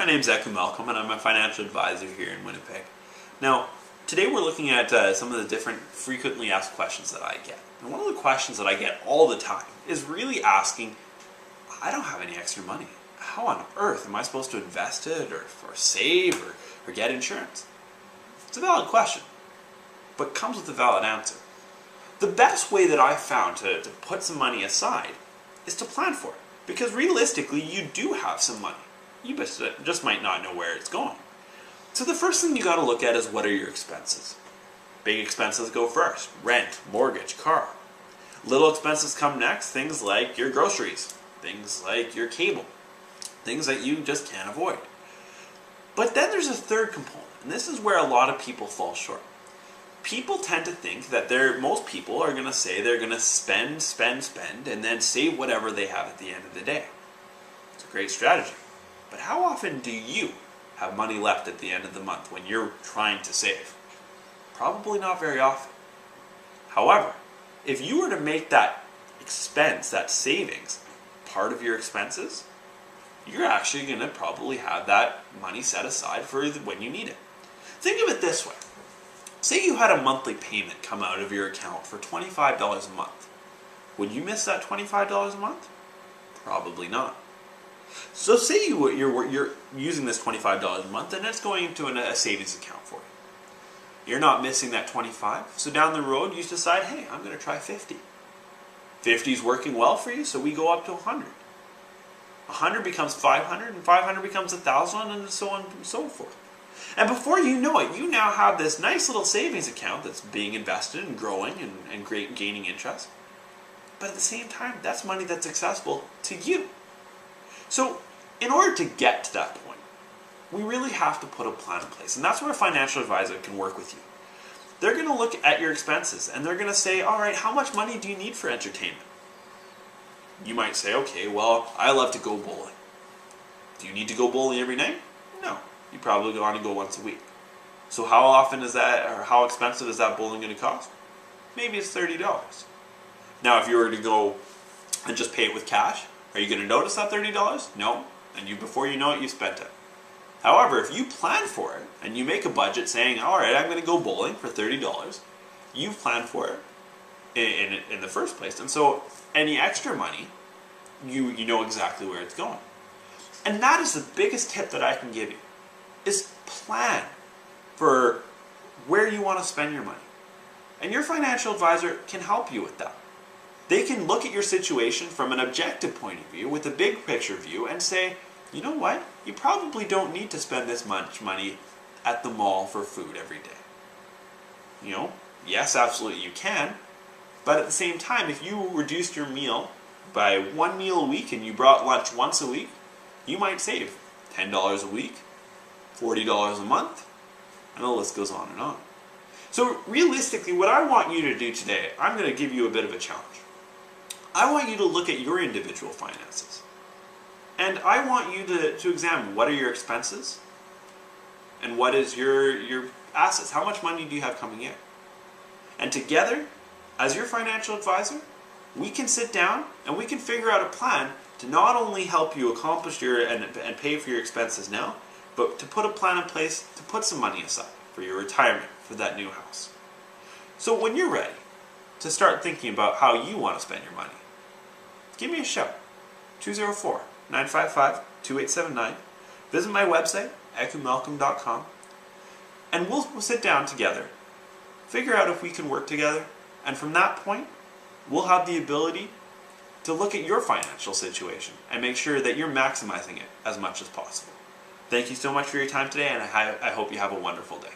My name's Eku Malcolm and I'm a financial advisor here in Winnipeg. Now, today we're looking at some of the different frequently asked questions that I get. And one of the questions that I get all the time is really asking, I don't have any extra money. How on earth am I supposed to invest it or save or get insurance? It's a valid question, but comes with a valid answer. The best way that I've found to put some money aside is to plan for it. Because realistically, you do have some money. You just might not know where it's going. So the first thing you got to look at is, what are your expenses? Big expenses go first. Rent, mortgage, car. Little expenses come next. Things like your groceries. Things like your cable. Things that you just can't avoid. But then there's a third component. And this is where a lot of people fall short. People tend to think that most people are going to say they're going to spend, and then save whatever they have at the end of the day. It's a great strategy. But how often do you have money left at the end of the month when you're trying to save? Probably not very often. However, if you were to make that expense, that savings, part of your expenses, you're actually going to probably have that money set aside for when you need it. Think of it this way. Say you had a monthly payment come out of your account for $25 a month. Would you miss that $25 a month? Probably not. So say you're using this $25 a month and it's going into a savings account for you. You're not missing that $25, so down the road you decide, hey, I'm going to try $50. $50 is working well for you, so we go up to $100. $100 becomes $500, and $500 becomes $1,000, and so on and so forth. And before you know it, you now have this nice little savings account that's being invested and growing and gaining interest. But at the same time, that's money that's accessible to you. So in order to get to that point, we really have to put a plan in place. And that's where a financial advisor can work with you. They're going to look at your expenses and they're going to say, all right, how much money do you need for entertainment? You might say, okay, well, I love to go bowling. Do you need to go bowling every night? No. You probably want to go once a week. So how often is that, or how expensive is that bowling going to cost? Maybe it's $30. Now, if you were to go and just pay it with cash, are you going to notice that $30? No. And before you know it, you spent it. However, if you plan for it, and you make a budget saying, all right, I'm going to go bowling for $30, you've planned for it in the first place. And so any extra money, you know exactly where it's going. And that is the biggest tip that I can give you, is plan for where you want to spend your money. And your financial advisor can help you with that. They can look at your situation from an objective point of view, with a big picture view, and say, you know what? You probably don't need to spend this much money at the mall for food every day. Yes, absolutely you can. But at the same time, if you reduced your meal by one meal a week and you brought lunch once a week, you might save $10 a week, $40 a month, and the list goes on and on. So realistically, what I want you to do today, I'm going to give you a bit of a challenge. I want you to look at your individual finances. And I want you to examine, what are your expenses and what is your assets. How much money do you have coming in? And together, as your financial advisor, we can sit down and we can figure out a plan to not only help you accomplish and pay for your expenses now, but to put a plan in place to put some money aside for your retirement, for that new house. So when you're ready to start thinking about how you want to spend your money, give me a shout. 204-955-2879. Visit my website, ekumalcolm.com, and we'll sit down together, figure out if we can work together, and from that point, we'll have the ability to look at your financial situation and make sure that you're maximizing it as much as possible. Thank you so much for your time today, and I hope you have a wonderful day.